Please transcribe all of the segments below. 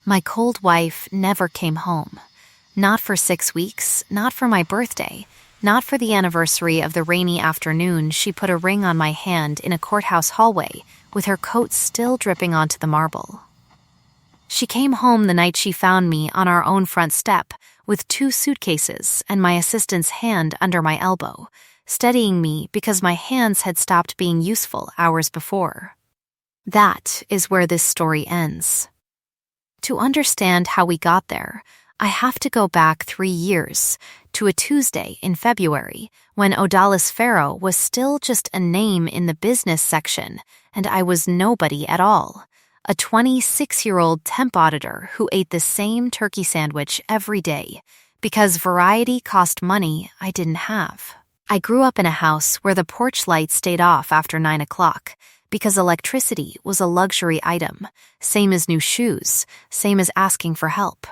My cold wife never came home. Not for 6 weeks, not for my birthday, not for the anniversary of the rainy afternoon she put a ring on my hand in a courthouse hallway with her coat still dripping onto the marble. She came home the night she found me on our own front step with 2 suitcases and my assistant's hand under my elbow, steadying me because my hands had stopped being useful hours before. That is where this story ends. To understand how we got there, I have to go back 3 years, to a Tuesday in February, when Odalis Pharaoh was still just a name in the business section, and I was nobody at all. A 26-year-old temp auditor who ate the same turkey sandwich every day, because variety cost money I didn't have. I grew up in a house where the porch light stayed off after 9 o'clock, because electricity was a luxury item, same as new shoes, same as asking for help.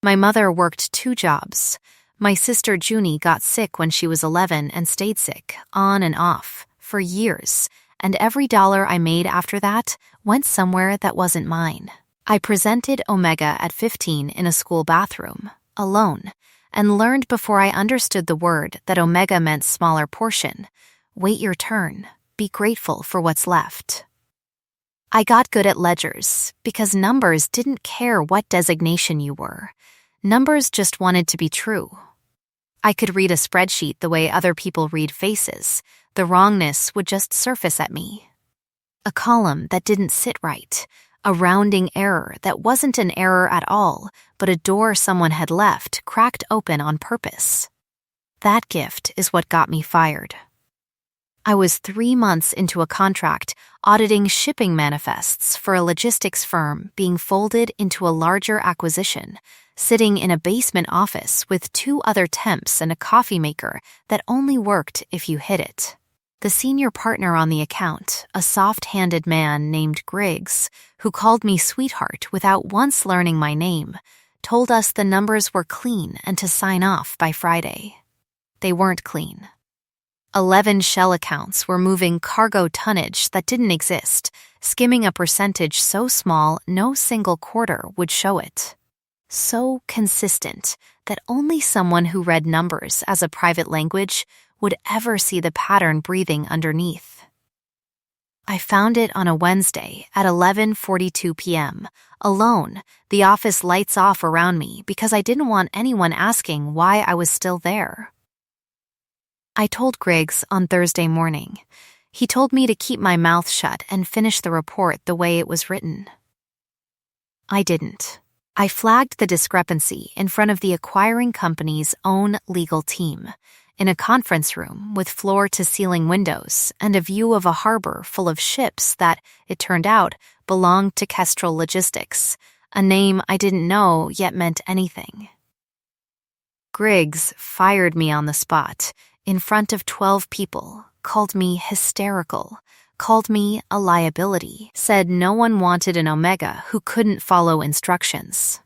My mother worked 2 jobs. My sister Junie got sick when she was 11 and stayed sick, on and off, for years, and every dollar I made after that went somewhere that wasn't mine. I presented Omega at 15 in a school bathroom, alone, and learned before I understood the word that Omega meant smaller portion. Wait your turn. Be grateful for what's left. I got good at ledgers because numbers didn't care what designation you were. Numbers just wanted to be true. I could read a spreadsheet the way other people read faces. The wrongness would just surface at me. A column that didn't sit right. A rounding error that wasn't an error at all, but a door someone had left cracked open on purpose. That gift is what got me fired. I was 3 months into a contract auditing shipping manifests for a logistics firm being folded into a larger acquisition, sitting in a basement office with 2 other temps and a coffee maker that only worked if you hit it. The senior partner on the account, a soft-handed man named Griggs, who called me sweetheart without once learning my name, told us the numbers were clean and to sign off by Friday. They weren't clean. 11 shell accounts were moving cargo tonnage that didn't exist, skimming a percentage so small no single quarter would show it. So consistent that only someone who read numbers as a private language would ever see the pattern breathing underneath. I found it on a Wednesday at 11:42 p.m., alone, the office lights off around me because I didn't want anyone asking why I was still there. I told Griggs on Thursday morning. He told me to keep my mouth shut and finish the report the way it was written. I didn't. I flagged the discrepancy in front of the acquiring company's own legal team, in a conference room with floor-to-ceiling windows and a view of a harbor full of ships that, it turned out, belonged to Kestrel Logistics, a name I didn't know yet meant anything. Griggs fired me on the spot, in front of 12 people, called me hysterical, called me a liability, said no one wanted an Omega who couldn't follow instructions.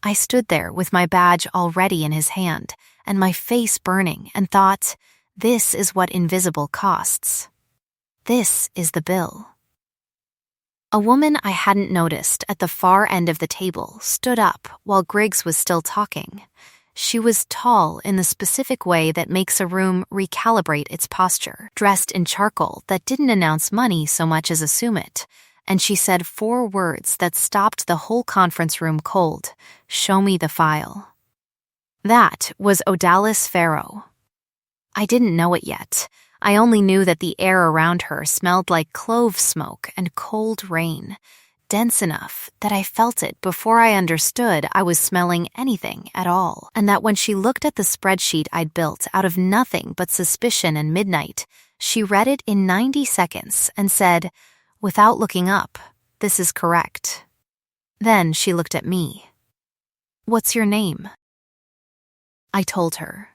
I stood there with my badge already in his hand and my face burning and thought, this is what invisible costs. This is the bill. A woman I hadn't noticed at the far end of the table stood up while Griggs was still talking. She was tall in the specific way that makes a room recalibrate its posture, dressed in charcoal that didn't announce money so much as assume it, and she said 4 words that stopped the whole conference room cold. Show me the file. That was Odalis Pharaoh. I didn't know it yet. I only knew that the air around her smelled like clove smoke and cold rain, dense enough that I felt it before I understood I was smelling anything at all, and that when she looked at the spreadsheet I'd built out of nothing but suspicion and midnight, she read it in 90 seconds and said, without looking up, this is correct. Then she looked at me. What's your name? I told her.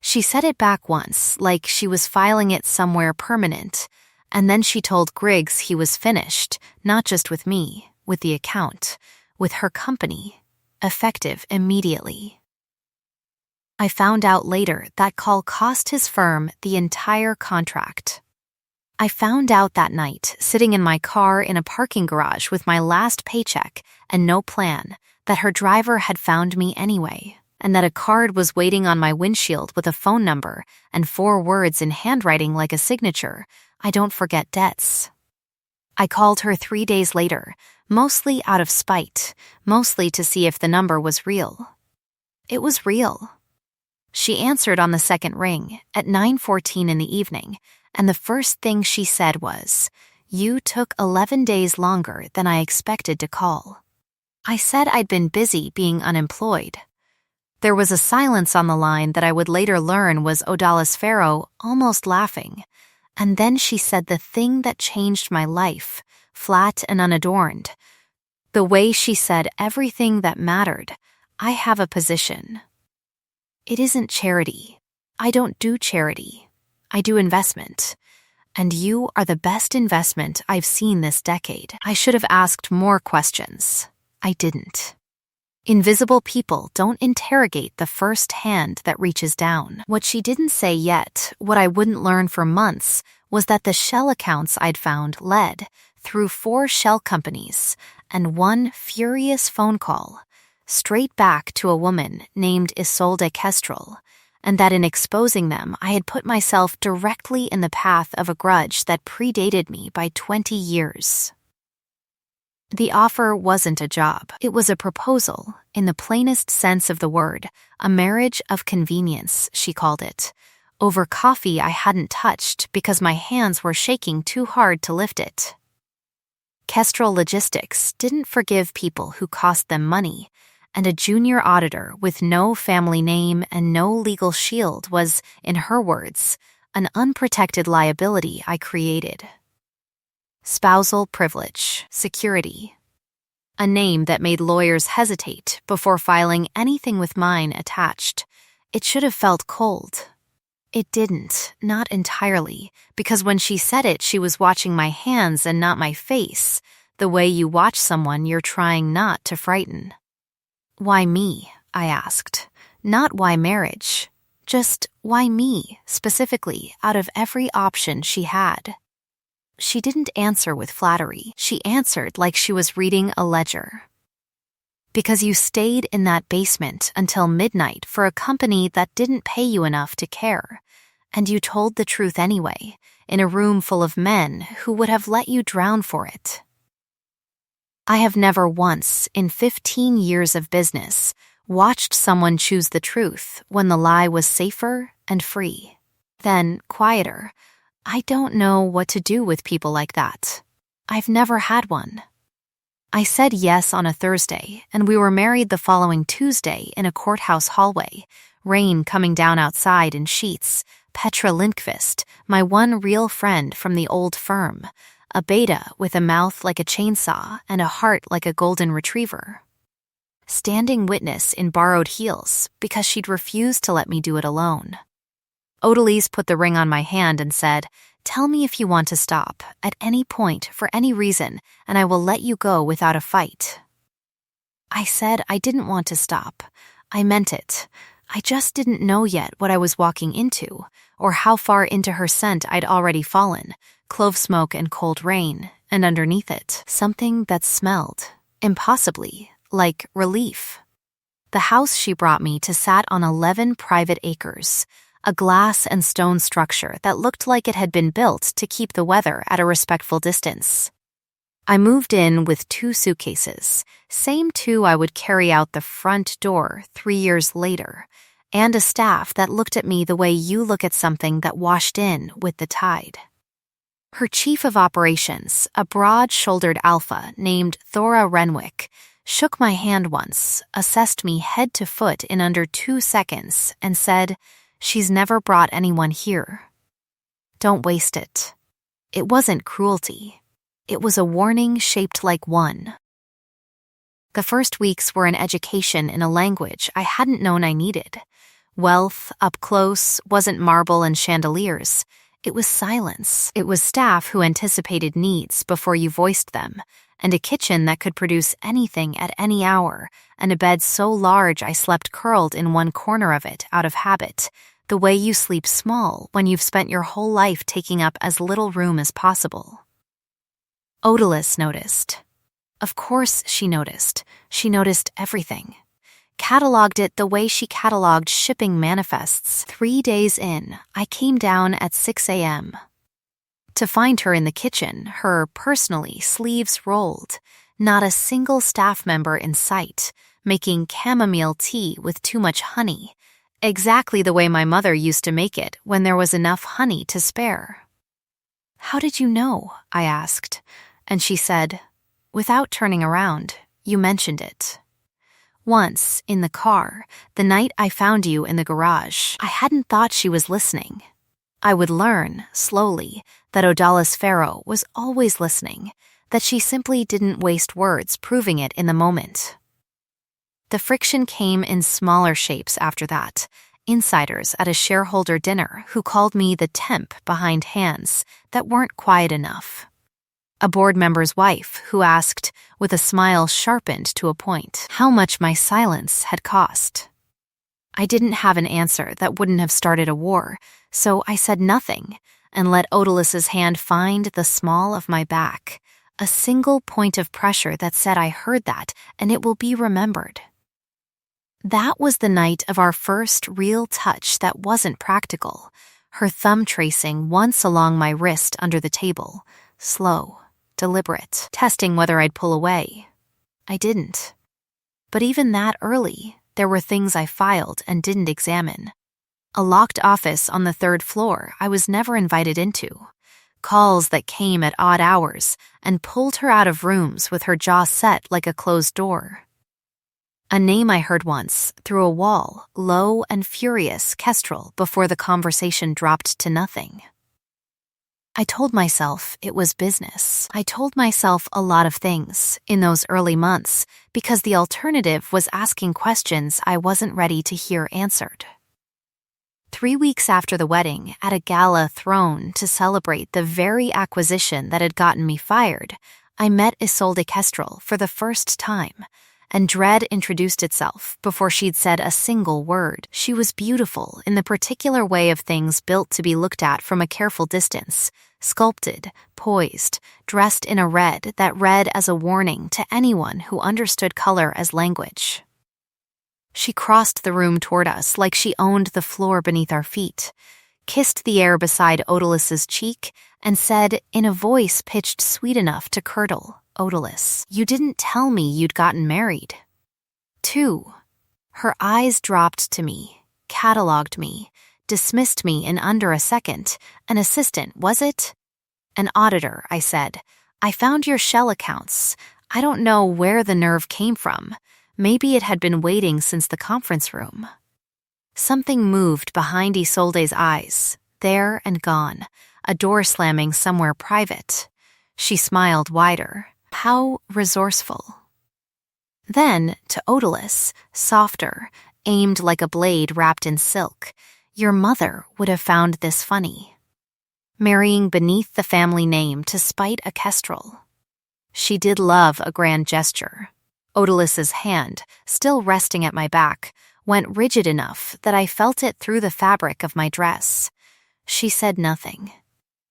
She said it back once, like she was filing it somewhere permanent, and then she told Griggs he was finished, not just with me, with the account, with her company, effective immediately. I found out later that call cost his firm the entire contract. I found out that night, sitting in my car in a parking garage with my last paycheck and no plan, that her driver had found me anyway, and that a card was waiting on my windshield with a phone number and 4 words in handwriting like a signature: "I don't forget debts." I called her 3 days later, mostly out of spite, mostly to see if the number was real. It was real. She answered on the second ring at 9:14 in the evening, and the first thing she said was, "You took 11 days longer than I expected to call." I said I'd been busy being unemployed. There was a silence on the line that I would later learn was Odalis Pharaoh almost laughing, and then she said the thing that changed my life, flat and unadorned. The way she said everything that mattered: "I have a position." It isn't charity. I don't do charity. I do investment. And you are the best investment I've seen this decade. I should have asked more questions. I didn't. Invisible people don't interrogate the first hand that reaches down. What she didn't say yet, what I wouldn't learn for months, was that the shell accounts I'd found led, through 4 shell companies and 1 furious phone call, straight back to a woman named Isolde Kestrel, and that in exposing them I had put myself directly in the path of a grudge that predated me by 20 years. The offer wasn't a job. It was a proposal, in the plainest sense of the word, a marriage of convenience, she called it, over coffee I hadn't touched because my hands were shaking too hard to lift it. Kestrel Logistics didn't forgive people who cost them money, and a junior auditor with no family name and no legal shield was, in her words, an unprotected liability I created. Spousal privilege, security. A name that made lawyers hesitate before filing anything with mine attached. It should have felt cold. It didn't, not entirely, because when she said it, she was watching my hands and not my face, the way you watch someone you're trying not to frighten. "Why me?" I asked. Not why marriage. Just why me, specifically, out of every option she had. She didn't answer with flattery. She answered like she was reading a ledger. "Because you stayed in that basement until midnight for a company that didn't pay you enough to care, and you told the truth anyway, in a room full of men who would have let you drown for it." I have never once, in 15 years of business, watched someone choose the truth when the lie was safer and free. Then, quieter, I don't know what to do with people like that. I've never had one. I said yes on a Thursday, and we were married the following Tuesday in a courthouse hallway, rain coming down outside in sheets, Petra Lindqvist, my one real friend from the old firm, a beta with a mouth like a chainsaw and a heart like a golden retriever. Standing witness in borrowed heels because she'd refused to let me do it alone. Odalis put the ring on my hand and said, "Tell me if you want to stop, at any point, for any reason, and I will let you go without a fight." I said I didn't want to stop. I meant it. I just didn't know yet what I was walking into, or how far into her scent I'd already fallen, clove smoke and cold rain, and underneath it, something that smelled, impossibly, like relief. The house she brought me to sat on 11 private acres, a glass and stone structure that looked like it had been built to keep the weather at a respectful distance. I moved in with 2 suitcases, same 2 I would carry out the front door 3 years later, and a staff that looked at me the way you look at something that washed in with the tide. Her chief of operations, a broad-shouldered alpha named Thora Renwick, shook my hand once, assessed me head to foot in under 2 seconds, and said, "She's never brought anyone here. Don't waste it." It wasn't cruelty. It was a warning shaped like one. The first weeks were an education in a language I hadn't known I needed. Wealth, up close, wasn't marble and chandeliers. It was silence. It was staff who anticipated needs before you voiced them, and a kitchen that could produce anything at any hour, and a bed so large I slept curled in one corner of it out of habit, The way you sleep small when you've spent your whole life taking up as little room as possible. Odalys noticed. Of course she noticed. She noticed everything. Cataloged it the way she cataloged shipping manifests. 3 days in, I came down at 6 a.m. to find her in the kitchen, her personally sleeves rolled, not a single staff member in sight, making chamomile tea with too much honey, exactly the way my mother used to make it when there was enough honey to spare. "How did you know?" I asked, and she said, without turning around, "You mentioned it. Once, in the car, the night I found you in the garage, I hadn't thought she was listening. I would learn, slowly, that Odalys Pharaoh was always listening, that she simply didn't waste words proving it in the moment." The friction came in smaller shapes after that. Insiders at a shareholder dinner who called me the temp behind hands that weren't quiet enough. A board member's wife who asked, with a smile sharpened to a point, how much my silence had cost. I didn't have an answer that wouldn't have started a war, so I said nothing and let Odalys's hand find the small of my back, a single point of pressure that said I heard that and it will be remembered. That was the night of our first real touch that wasn't practical, her thumb tracing once along my wrist under the table, slow, deliberate, testing whether I'd pull away. I didn't. But even that early, there were things I filed and didn't examine. A locked office on the 3rd floor I was never invited into. Calls that came at odd hours and pulled her out of rooms with her jaw set like a closed door. A name I heard once, through a wall, low and furious, Kestrel, before the conversation dropped to nothing. I told myself it was business. I told myself a lot of things in those early months because the alternative was asking questions I wasn't ready to hear answered. 3 weeks after the wedding, at a gala thrown to celebrate the very acquisition that had gotten me fired, I met Isolde Kestrel for the first time, and dread introduced itself before she'd said a single word. She was beautiful in the particular way of things built to be looked at from a careful distance, sculpted, poised, dressed in a red that read as a warning to anyone who understood color as language. She crossed the room toward us like she owned the floor beneath our feet, kissed the air beside Odalys's cheek, and said, in a voice pitched sweet enough to curdle, "Odalys, you didn't tell me you'd gotten married." 2. Her eyes dropped to me, cataloged me, dismissed me in under a second. "An assistant, was it?" "An auditor," I said. "I found your shell accounts. I don't know where the nerve came from. Maybe it had been waiting since the conference room." Something moved behind Isolde's eyes, there and gone, a door slamming somewhere private. She smiled wider. How resourceful. Then, to Odalys, softer, aimed like a blade wrapped in silk, "Your mother would have found this funny. Marrying beneath the family name to spite a Kestrel." She did love a grand gesture. Odalys's hand, still resting at my back, went rigid enough that I felt it through the fabric of my dress. She said nothing.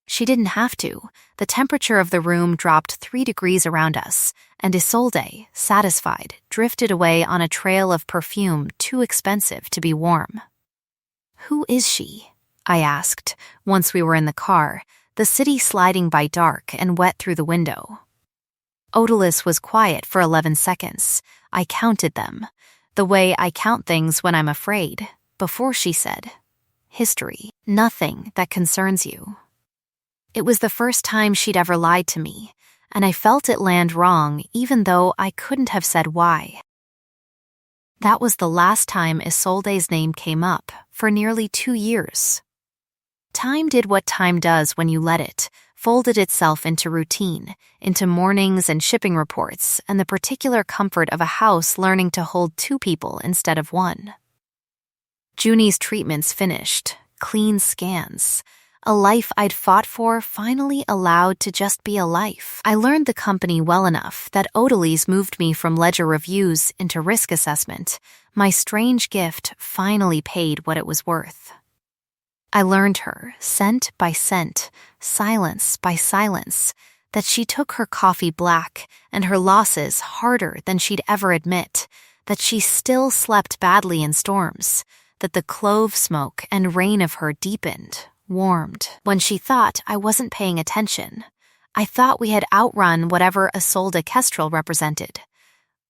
She didn't have to. The temperature of the room dropped 3 degrees around us, and Isolde, satisfied, drifted away on a trail of perfume too expensive to be warm. "Who is she?" I asked, once we were in the car, the city sliding by dark and wet through the window. Odalys was quiet for 11 seconds. I counted them, the way I count things when I'm afraid, before she said, "History, nothing that concerns you." It was the first time she'd ever lied to me, and I felt it land wrong even though I couldn't have said why. That was the last time Isolde's name came up for nearly 2 years. Time did what time does when you let it, folded itself into routine, into mornings and shipping reports and the particular comfort of a house learning to hold 2 people instead of 1. Junie's treatments finished, clean scans. A life I'd fought for finally allowed to just be a life. I learned the company well enough that Odalys moved me from ledger reviews into risk assessment. My strange gift finally paid what it was worth. I learned her, scent by scent, silence by silence, that she took her coffee black and her losses harder than she'd ever admit, that she still slept badly in storms, that the clove smoke and rain of her deepened, warmed, when she thought I wasn't paying attention. I thought we had outrun whatever Isolde Kestrel represented.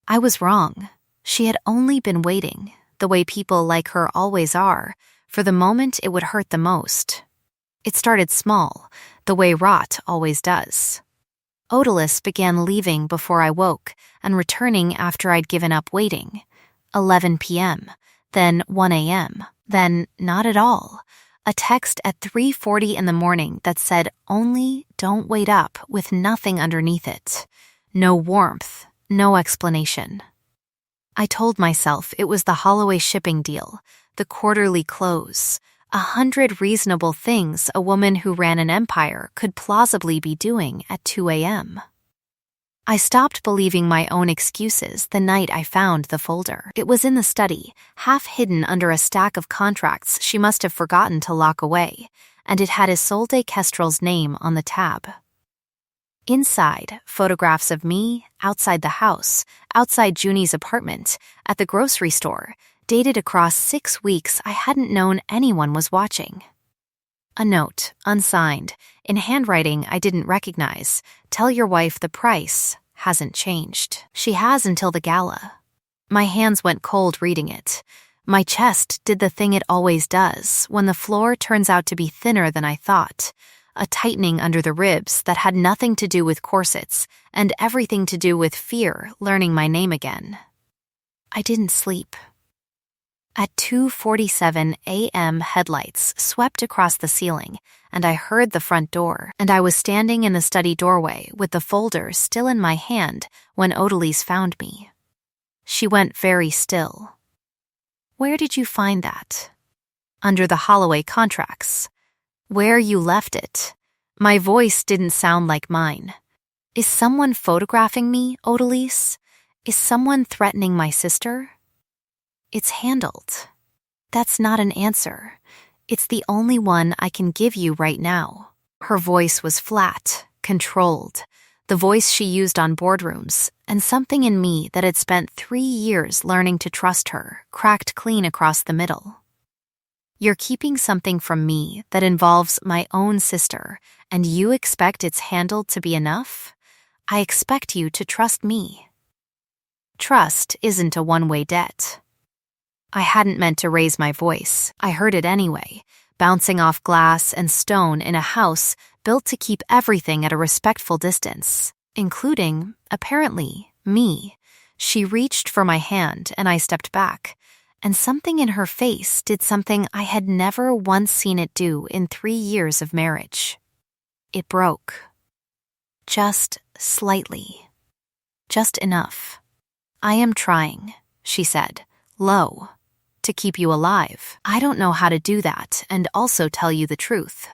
I was wrong. She had only been waiting, the way people like her always are, for the moment it would hurt the most. It started small, the way rot always does. Odalus began leaving before I woke and returning after I'd given up waiting. 11 p.m., then 1 a.m., then not at all. A text at 3:40 in the morning that said only don't wait up with nothing underneath it. No warmth, no explanation. I told myself it was the Holloway shipping deal, the quarterly close, 100 reasonable things a woman who ran an empire could plausibly be doing at 2 a.m. I stopped believing my own excuses the night I found the folder. It was in the study, half hidden under a stack of contracts she must have forgotten to lock away, and it had Isolde Kestrel's name on the tab. Inside, photographs of me, outside the house, outside Junie's apartment, at the grocery store, dated across 6 weeks I hadn't known anyone was watching. A note, unsigned, in handwriting I didn't recognize. Tell your wife the price hasn't changed. She has until the gala. My hands went cold reading it. My chest did the thing it always does when the floor turns out to be thinner than I thought. A tightening under the ribs that had nothing to do with corsets and everything to do with fear learning my name again. I didn't sleep. At 2:47 a.m. headlights swept across the ceiling, and I heard the front door, and I was standing in the study doorway with the folder still in my hand when Odalise found me. She went very still. Where did you find that? Under the Holloway contracts. Where you left it. My voice didn't sound like mine. Is someone photographing me, Odalise? Is someone threatening my sister? It's handled. That's not an answer. It's the only one I can give you right now. Her voice was flat, controlled, the voice she used on boardrooms, and something in me that had spent 3 years learning to trust her cracked clean across the middle. You're keeping something from me that involves my own sister, and you expect it's handled to be enough? I expect you to trust me. Trust isn't a one-way debt. I hadn't meant to raise my voice. I heard it anyway, bouncing off glass and stone in a house built to keep everything at a respectful distance, including, apparently, me. She reached for my hand and I stepped back, and something in her face did something I had never once seen it do in 3 years of marriage. It broke. Just slightly. Just enough. I am trying, she said, low. To keep you alive. I don't know how to do that and also tell you the truth.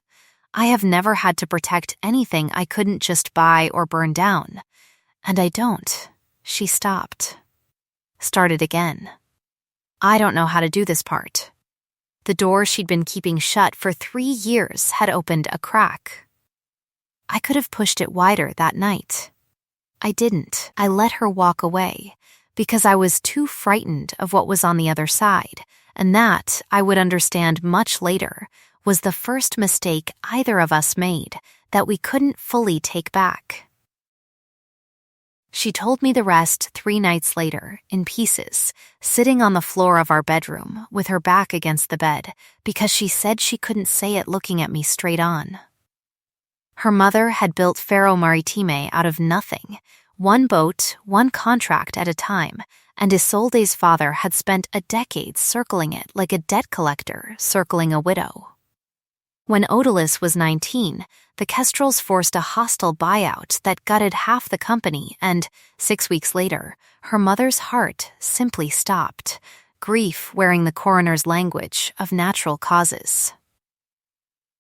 I have never had to protect anything I couldn't just buy or burn down. And I don't. She stopped. Started again. I don't know how to do this part. The door she'd been keeping shut for 3 years had opened a crack. I could have pushed it wider that night. I didn't. I let her walk away, because I was too frightened of what was on the other side, and that, I would understand much later, was the first mistake either of us made that we couldn't fully take back. She told me the rest 3 nights later, in pieces, sitting on the floor of our bedroom with her back against the bed, because she said she couldn't say it looking at me straight on. Her mother had built Ferro Maritime out of nothing, 1 boat, 1 contract at a time, and Isolde's father had spent a decade circling it like a debt collector circling a widow. When Odalus was 19, the Kestrels forced a hostile buyout that gutted half the company, and 6 weeks later, her mother's heart simply stopped, grief wearing the coroner's language of natural causes.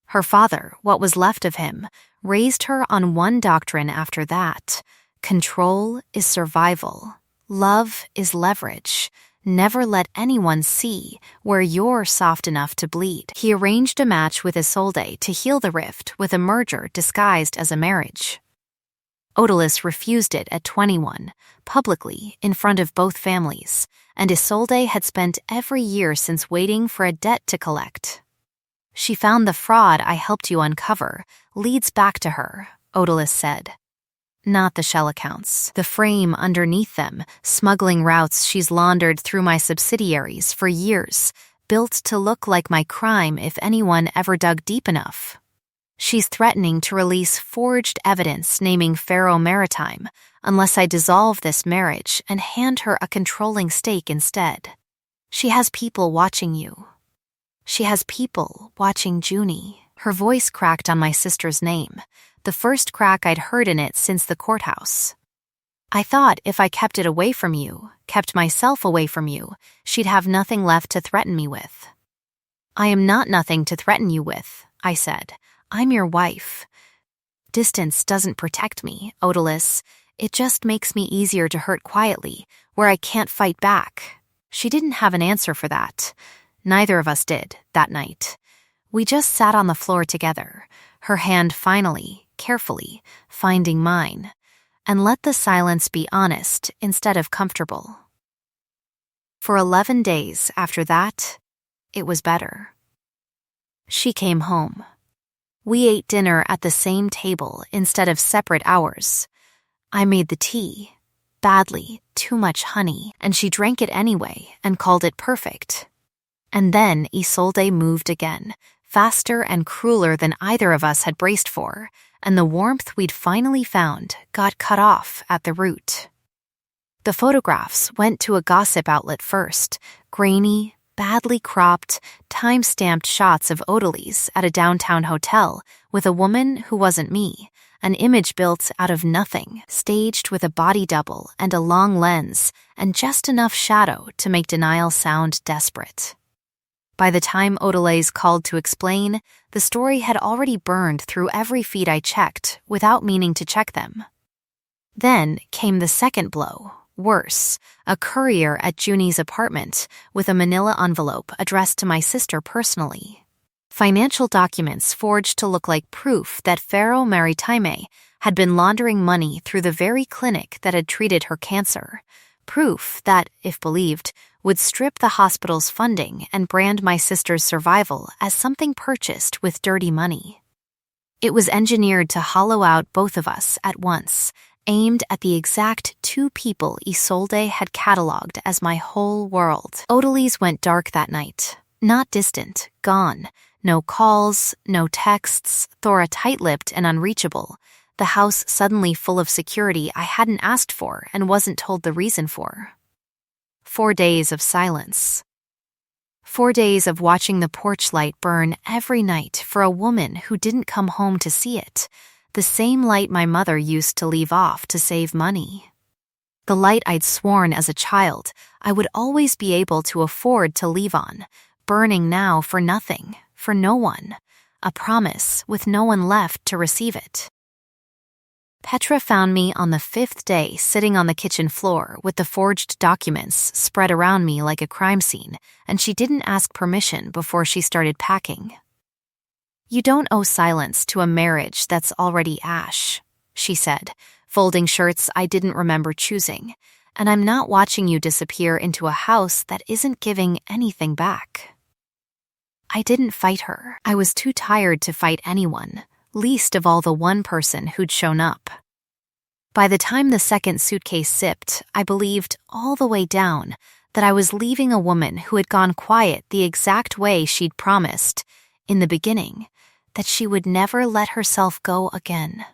Her father, what was left of him, raised her on one doctrine after that: control is survival, love is leverage, Never let anyone see where you're soft enough to bleed. He arranged a match with Isolde to heal the rift with a merger disguised as a marriage. Odalis refused it at 21, publicly, in front of both families, and Isolde had spent every year since waiting for a debt to collect. She found the fraud I helped you uncover leads back to her, Odalis said. Not the shell accounts, the frame underneath them, smuggling routes she's laundered through my subsidiaries for years, built to look like my crime if anyone ever dug deep enough. She's threatening to release forged evidence naming Faro Maritime unless I dissolve this marriage and hand her a controlling stake instead. She has people watching you. She has people watching Junie. Her voice cracked on my sister's name, the first crack I'd heard in it since the courthouse. I thought if I kept it away from you, kept myself away from you, she'd have nothing left to threaten me with. I am not nothing to threaten you with, I said. I'm your wife. Distance doesn't protect me, Odalis. It just makes me easier to hurt quietly, where I can't fight back. She didn't have an answer for that. Neither of us did, that night. We just sat on the floor together, her hand finally, carefully, finding mine, and let the silence be honest instead of comfortable. For 11 days after that, it was better. She came home. We ate dinner at the same table instead of separate hours. I made the tea, badly, too much honey, and she drank it anyway and called it perfect. And then Isolde moved again, faster and crueler than either of us had braced for, and the warmth we'd finally found got cut off at the root. The photographs went to a gossip outlet first, grainy, badly cropped, time-stamped shots of Odalis at a downtown hotel with a woman who wasn't me, an image built out of nothing, staged with a body double and a long lens, and just enough shadow to make denial sound desperate. By the time Odalis called to explain, the story had already burned through every feed I checked without meaning to check them. Then came the second blow, worse, a courier at Junie's apartment with a manila envelope addressed to my sister personally. Financial documents forged to look like proof that Faro Maritime had been laundering money through the very clinic that had treated her cancer. Proof that, if believed, would strip the hospital's funding and brand my sister's survival as something purchased with dirty money. It was engineered to hollow out both of us at once, aimed at the exact two people Isolde had cataloged as my whole world. Odalis went dark that night. Not distant, gone. No calls, no texts, Thora tight-lipped and unreachable. The house suddenly full of security I hadn't asked for and wasn't told the reason for. 4 days of silence. 4 days of watching the porch light burn every night for a woman who didn't come home to see it, the same light my mother used to leave off to save money. The light I'd sworn as a child I would always be able to afford to leave on, burning now for nothing, for no one, a promise with no one left to receive it. Petra found me on the 5th day sitting on the kitchen floor with the forged documents spread around me like a crime scene, and she didn't ask permission before she started packing. You don't owe silence to a marriage that's already ash, she said, folding shirts I didn't remember choosing, and I'm not watching you disappear into a house that isn't giving anything back. I didn't fight her. I was too tired to fight anyone, least of all the one person who'd shown up. By the time the second suitcase sipped, I believed all the way down that I was leaving a woman who had gone quiet the exact way she'd promised, in the beginning, that she would never let herself go again.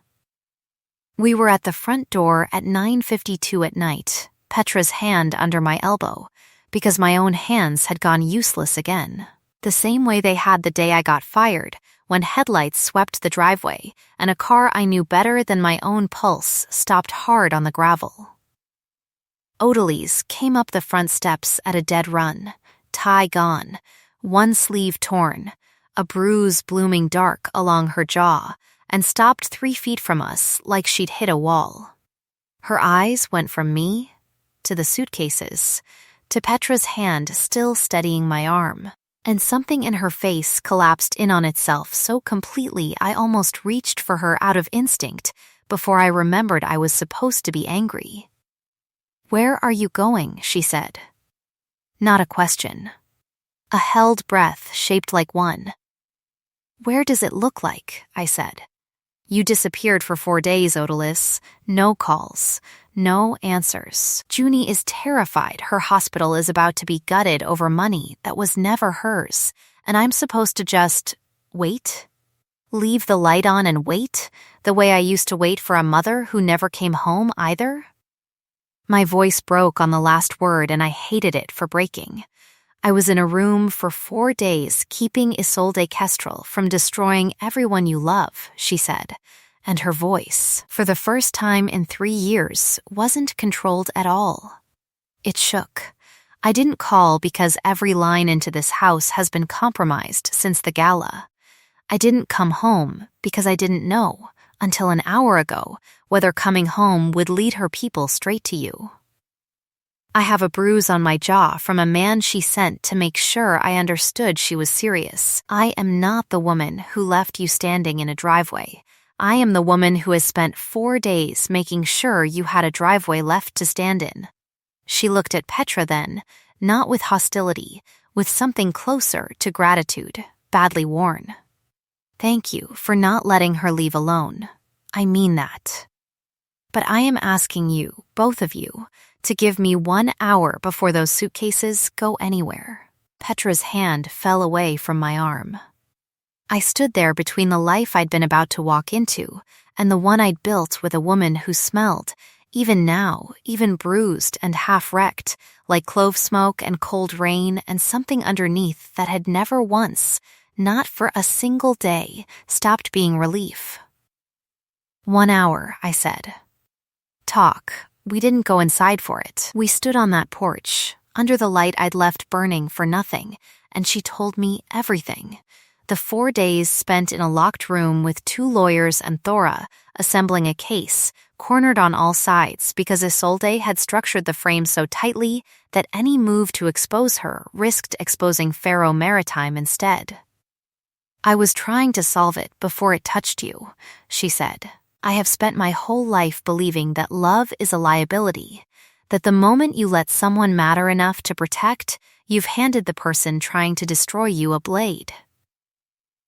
We were at the front door at 9:52 at night, Petra's hand under my elbow, because my own hands had gone useless again, the same way they had the day I got fired, when headlights swept the driveway and a car I knew better than my own pulse stopped hard on the gravel. Odalis came up the front steps at a dead run, tie gone, one sleeve torn, a bruise blooming dark along her jaw, and stopped 3 feet from us like she'd hit a wall. Her eyes went from me to the suitcases, to Petra's hand still steadying my arm, and something in her face collapsed in on itself so completely I almost reached for her out of instinct before I remembered I was supposed to be angry. "Where are you going?" she said. Not a question. A held breath shaped like one. "Where does it look like?" I said. "You disappeared for 4 days, Odalys. No calls. No answers. Junie is terrified her hospital is about to be gutted over money that was never hers, and I'm supposed to just wait? Leave the light on and wait, the way I used to wait for a mother who never came home either?" My voice broke on the last word, and I hated it for breaking. I was in a room for 4 days keeping Isolde Kestrel from destroying everyone you love, she said, and her voice, for the first time in 3 years, wasn't controlled at all. It shook. I didn't call because every line into this house has been compromised since the gala. I didn't come home because I didn't know, until an hour ago, whether coming home would lead her people straight to you. I have a bruise on my jaw from a man she sent to make sure I understood she was serious. I am not the woman who left you standing in a driveway. I am the woman who has spent 4 days making sure you had a driveway left to stand in. She looked at Petra then, not with hostility, with something closer to gratitude, badly worn. "Thank you for not letting her leave alone. I mean that. But I am asking you, both of you, to give me 1 hour before those suitcases go anywhere." Petra's hand fell away from my arm. I stood there between the life I'd been about to walk into and the one I'd built with a woman who smelled, even now, even bruised and half-wrecked, like clove smoke and cold rain and something underneath that had never once, not for a single day, stopped being relief. 1 hour, I said. Talk. We didn't go inside for it. We stood on that porch, under the light I'd left burning for nothing, and she told me everything. The 4 days spent in a locked room with 2 lawyers and Thora, assembling a case, cornered on all sides because Isolde had structured the frame so tightly that any move to expose her risked exposing Faro Maritime instead. "I was trying to solve it before it touched you," she said. "I have spent my whole life believing that love is a liability, that the moment you let someone matter enough to protect, you've handed the person trying to destroy you a blade.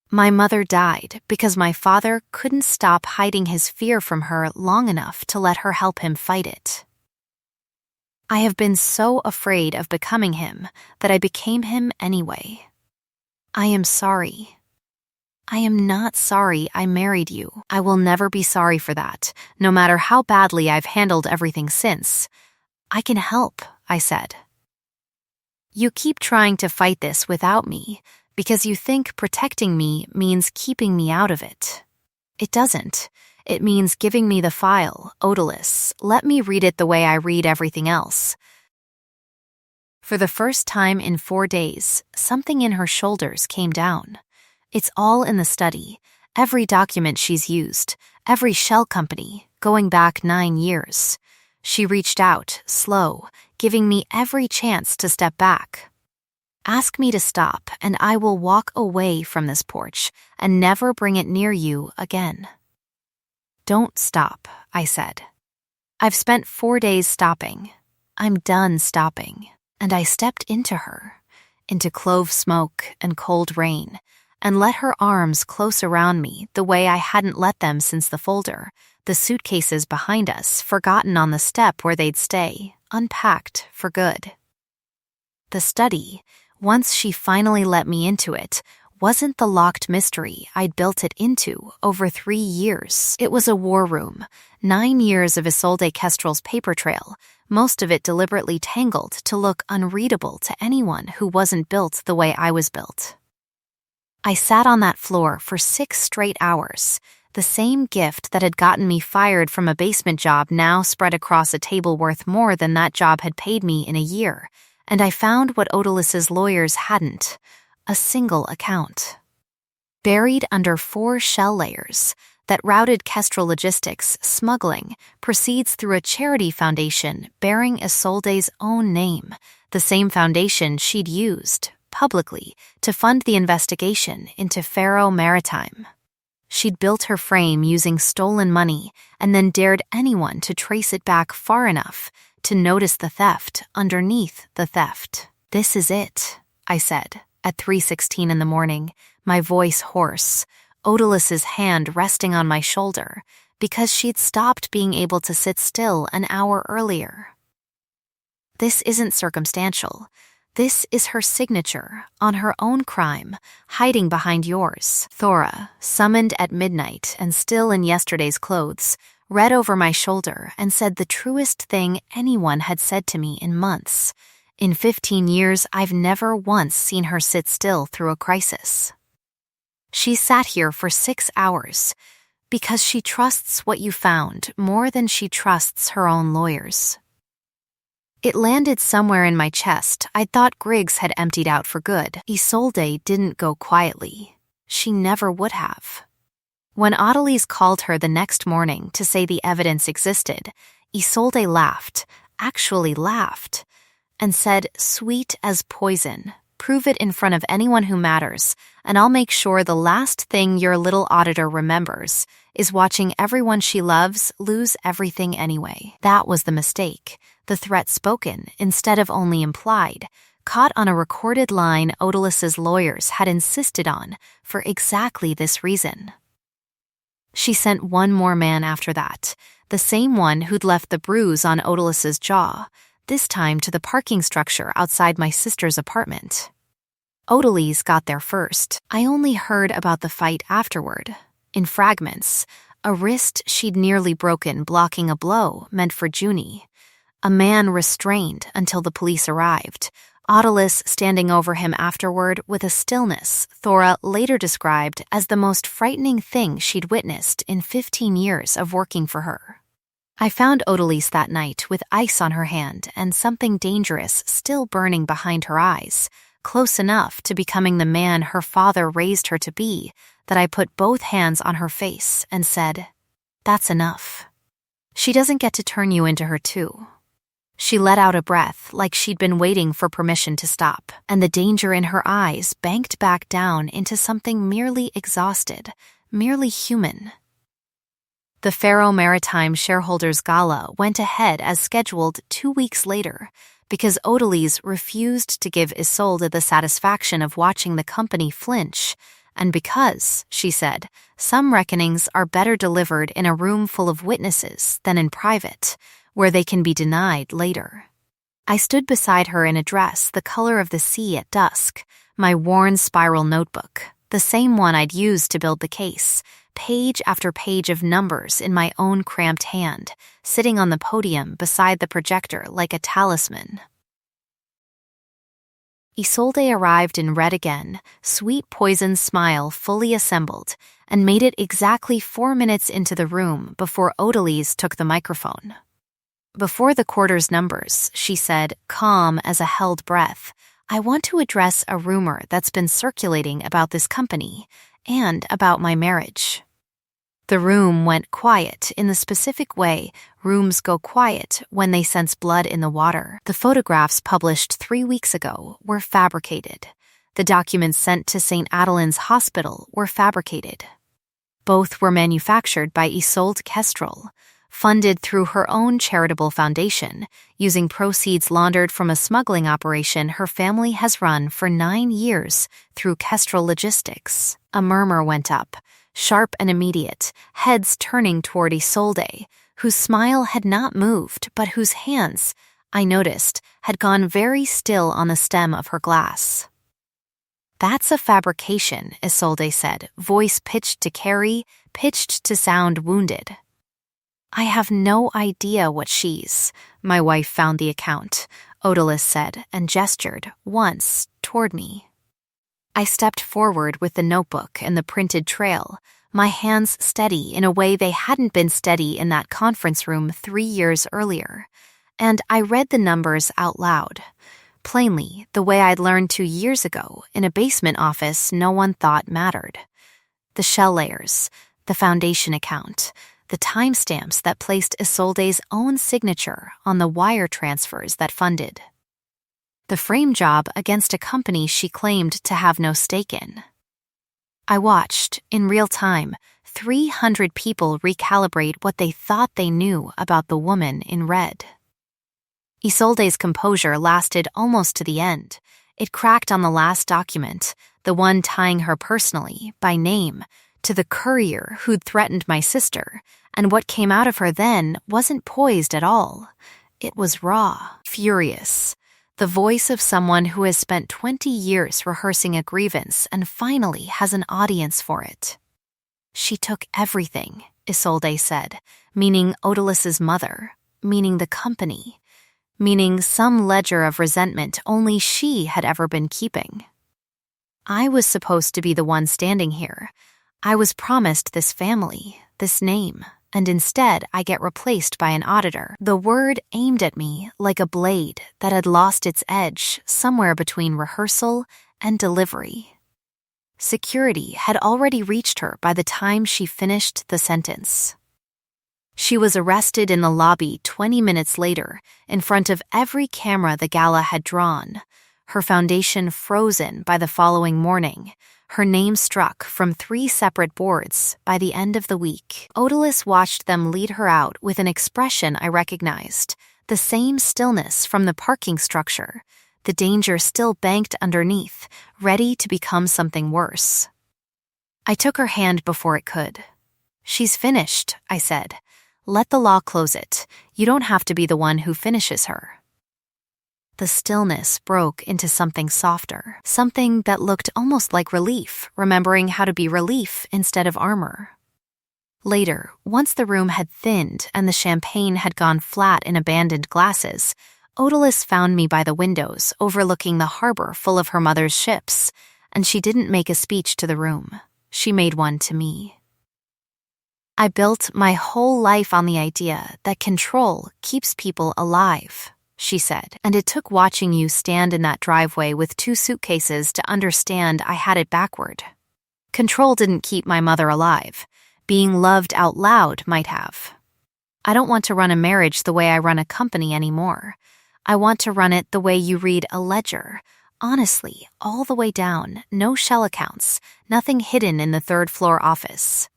My mother died because my father couldn't stop hiding his fear from her long enough to let her help him fight it. I have been so afraid of becoming him that I became him anyway. I am sorry. I am not sorry I married you. I will never be sorry for that, no matter how badly I've handled everything since. I can help," I said. "You keep trying to fight this without me because you think protecting me means keeping me out of it. It doesn't. It means giving me the file, Odalys. Let me read it the way I read everything else." For the first time in 4 days, something in her shoulders came down. It's all in the study, every document she's used, every shell company, going back 9 years. She reached out, slow, giving me every chance to step back. "Ask me to stop, and I will walk away from this porch and never bring it near you again." "Don't stop," I said. "I've spent 4 days stopping. I'm done stopping." And I stepped into her, into clove smoke and cold rain, and let her arms close around me the way I hadn't let them since the folder, the suitcases behind us forgotten on the step where they'd stay, unpacked for good. The study, once she finally let me into it, wasn't the locked mystery I'd built it into over 3 years. It was a war room, 9 years of Isolde Kestrel's paper trail, most of it deliberately tangled to look unreadable to anyone who wasn't built the way I was built. I sat on that floor for 6 straight hours, the same gift that had gotten me fired from a basement job now spread across a table worth more than that job had paid me in a year, and I found what Odalys's lawyers hadn't, a single account. Buried under 4 shell layers, that routed Kestrel Logistics smuggling proceeds through a charity foundation bearing Isolde's own name, the same foundation she'd used, publicly, to fund the investigation into Faro Maritime. She'd built her frame using stolen money and then dared anyone to trace it back far enough to notice the theft underneath the theft. "This is it," I said, at 3:16 in the morning, my voice hoarse, Odalis' hand resting on my shoulder, because she'd stopped being able to sit still an hour earlier. "This isn't circumstantial. This is her signature on her own crime, hiding behind yours." Thora, summoned at midnight and still in yesterday's clothes, read over my shoulder and said the truest thing anyone had said to me in months. In 15 years, I've never once seen her sit still through a crisis. "She sat here for 6 hours because she trusts what you found more than she trusts her own lawyers." It landed somewhere in my chest I'd thought Griggs had emptied out for good. Isolde didn't go quietly. She never would have. When Odalis called her the next morning to say the evidence existed, Isolde laughed, actually laughed, and said, "Sweet as poison. Prove it in front of anyone who matters, and I'll make sure the last thing your little auditor remembers is watching everyone she loves lose everything anyway." That was the mistake. The threat spoken, instead of only implied, caught on a recorded line Odalis' lawyers had insisted on for exactly this reason. She sent one more man after that, the same one who'd left the bruise on Odalis' jaw, this time to the parking structure outside my sister's apartment. Odalis got there first. I only heard about the fight afterward, in fragments, a wrist she'd nearly broken blocking a blow meant for Junie, a man restrained until the police arrived, Odalis standing over him afterward with a stillness Thora later described as the most frightening thing she'd witnessed in 15 years of working for her. I found Odalis that night with ice on her hand and something dangerous still burning behind her eyes, close enough to becoming the man her father raised her to be that I put both hands on her face and said, "That's enough. She doesn't get to turn you into her too." She let out a breath like she'd been waiting for permission to stop, and the danger in her eyes banked back down into something merely exhausted, merely human. The Faro Maritime Shareholders Gala went ahead as scheduled 2 weeks later because Odalis refused to give Isolde the satisfaction of watching the company flinch, and because, she said, some reckonings are better delivered in a room full of witnesses than in private, where they can be denied later. I stood beside her in a dress the color of the sea at dusk, my worn spiral notebook, the same one I'd used to build the case, page after page of numbers in my own cramped hand, sitting on the podium beside the projector like a talisman. Isolde arrived in red again, sweet poison smile fully assembled, and made it exactly 4 minutes into the room before Odalis took the microphone. Before the quarter's numbers, she said, calm as a held breath, "I want to address a rumor that's been circulating about this company and about my marriage." The room went quiet in the specific way rooms go quiet when they sense blood in the water. The photographs published 3 weeks ago were fabricated. The documents sent to St. Adelaine's Hospital were fabricated. Both were manufactured by Isolde Kestrel, funded through her own charitable foundation, using proceeds laundered from a smuggling operation her family has run for 9 years through Kestrel Logistics. A murmur went up, sharp and immediate, heads turning toward Isolde, whose smile had not moved but whose hands, I noticed, had gone very still on the stem of her glass. "That's a fabrication," Isolde said, voice pitched to carry, pitched to sound wounded. "I have no idea what she's." My wife found the account, Odalis said, and gestured, once, toward me. I stepped forward with the notebook and the printed trail, my hands steady in a way they hadn't been steady in that conference room 3 years earlier, and I read the numbers out loud, plainly the way I'd learned 2 years ago in a basement office no one thought mattered. The shell layers, the foundation account, the timestamps that placed Isolde's own signature on the wire transfers that funded the frame job against a company she claimed to have no stake in. I watched, in real time, 300 people recalibrate what they thought they knew about the woman in red. Isolde's composure lasted almost to the end. It cracked on the last document, the one tying her personally, by name, to the courier who'd threatened my sister, and what came out of her then wasn't poised at all. It was raw, furious, the voice of someone who has spent 20 years rehearsing a grievance and finally has an audience for it. She took everything, Isolde said, meaning Odalis's mother, meaning the company, meaning some ledger of resentment only she had ever been keeping. I was supposed to be the one standing here. I was promised this family, this name, and instead I get replaced by an auditor. The word aimed at me like a blade that had lost its edge somewhere between rehearsal and delivery. Security had already reached her by the time she finished the sentence. She was arrested in the lobby 20 minutes later, in front of every camera the gala had drawn, her foundation frozen by the following morning, her name struck from 3 separate boards by the end of the week. Odalis watched them lead her out with an expression I recognized, the same stillness from the parking structure, the danger still banked underneath, ready to become something worse. I took her hand before it could. "She's finished," I said. "Let the law close it. You don't have to be the one who finishes her." The stillness broke into something softer, something that looked almost like relief, remembering how to be relief instead of armor. Later, once the room had thinned and the champagne had gone flat in abandoned glasses, Odalis found me by the windows overlooking the harbor full of her mother's ships, and she didn't make a speech to the room. She made one to me. "I built my whole life on the idea that control keeps people alive," she said, "and it took watching you stand in that driveway with 2 suitcases to understand I had it backward. Control didn't keep my mother alive. Being loved out loud might have. I don't want to run a marriage the way I run a company anymore. I want to run it the way you read a ledger, honestly, all the way down, no shell accounts, nothing hidden in the 3rd-floor office."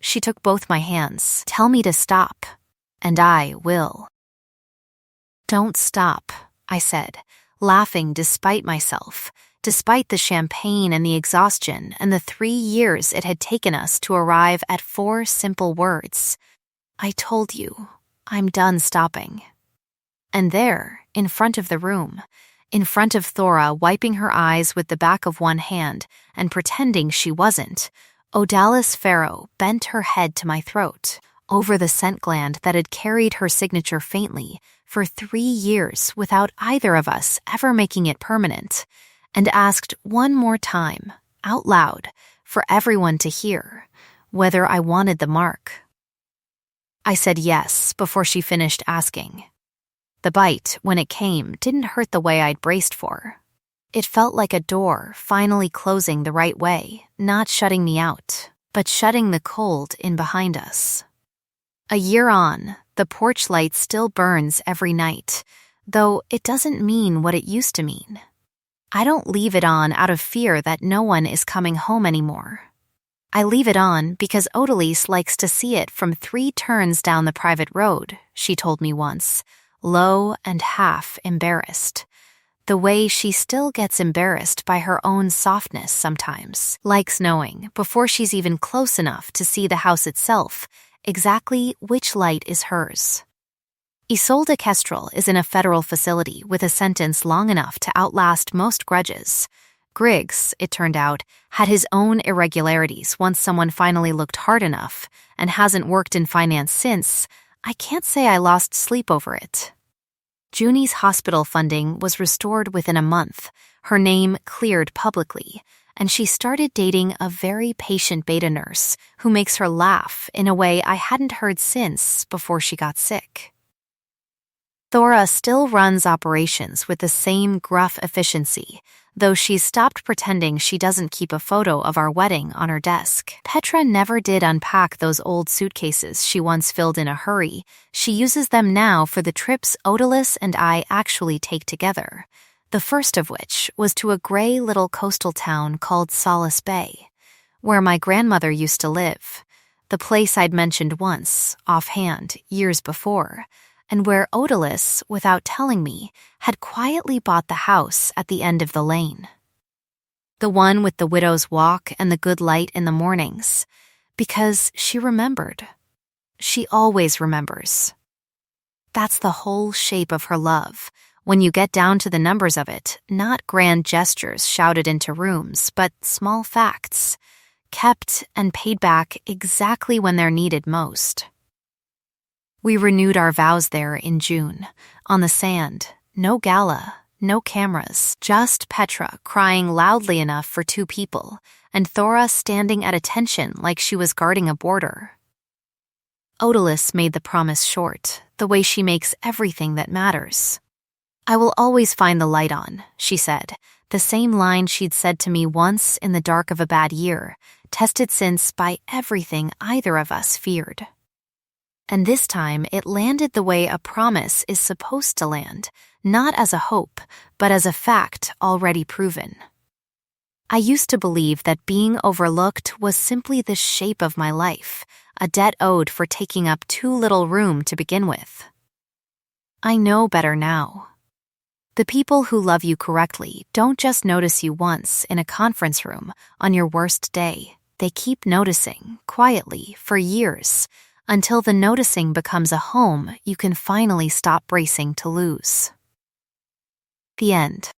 She took both my hands. "Tell me to stop, and I will." "Don't stop," I said, laughing despite myself, despite the champagne and the exhaustion and the 3 years it had taken us to arrive at 4 simple words. "I told you, I'm done stopping." And there, in front of the room, in front of Thora wiping her eyes with the back of one hand and pretending she wasn't, Odalis Farrow bent her head to my throat, over the scent gland that had carried her signature faintly for 3 years without either of us ever making it permanent, and asked one more time, out loud, for everyone to hear, whether I wanted the mark. I said yes before she finished asking. The bite, when it came, didn't hurt the way I'd braced for. It felt like a door finally closing the right way, not shutting me out, but shutting the cold in behind us. A year on, the porch light still burns every night, though it doesn't mean what it used to mean. I don't leave it on out of fear that no one is coming home anymore. I leave it on because Odalis likes to see it from 3 turns down the private road, she told me once, low and half embarrassed. The way she still gets embarrassed by her own softness sometimes, likes knowing, before she's even close enough to see the house itself, exactly which light is hers. Isolde Kestrel is in a federal facility with a sentence long enough to outlast most grudges. Griggs, it turned out, had his own irregularities once someone finally looked hard enough, and hasn't worked in finance since. I can't say I lost sleep over it. Junie's hospital funding was restored within a month, her name cleared publicly, and she started dating a very patient beta nurse who makes her laugh in a way I hadn't heard since before she got sick. Thora still runs operations with the same gruff efficiency, though she's stopped pretending she doesn't keep a photo of our wedding on her desk. Petra never did unpack those old suitcases she once filled in a hurry. She uses them now for the trips Odalys and I actually take together, the first of which was to a gray little coastal town called Solace Bay, where my grandmother used to live, the place I'd mentioned once, offhand, years before, and where Odalys, without telling me, had quietly bought the house at the end of the lane. The one with the widow's walk and the good light in the mornings, because she remembered. She always remembers. That's the whole shape of her love, when you get down to the numbers of it, not grand gestures shouted into rooms, but small facts, kept and paid back exactly when they're needed most. We renewed our vows there in June, on the sand, no gala, no cameras, just Petra crying loudly enough for 2 people, and Thora standing at attention like she was guarding a border. Odalys made the promise short, the way she makes everything that matters. "I will always find the light on," she said, the same line she'd said to me once in the dark of a bad year, tested since by everything either of us feared. And this time it landed the way a promise is supposed to land, not as a hope, but as a fact already proven. I used to believe that being overlooked was simply the shape of my life, a debt owed for taking up too little room to begin with. I know better now. The people who love you correctly don't just notice you once in a conference room on your worst day. They keep noticing, quietly, for years, until the noticing becomes a home you can finally stop bracing to lose. The end.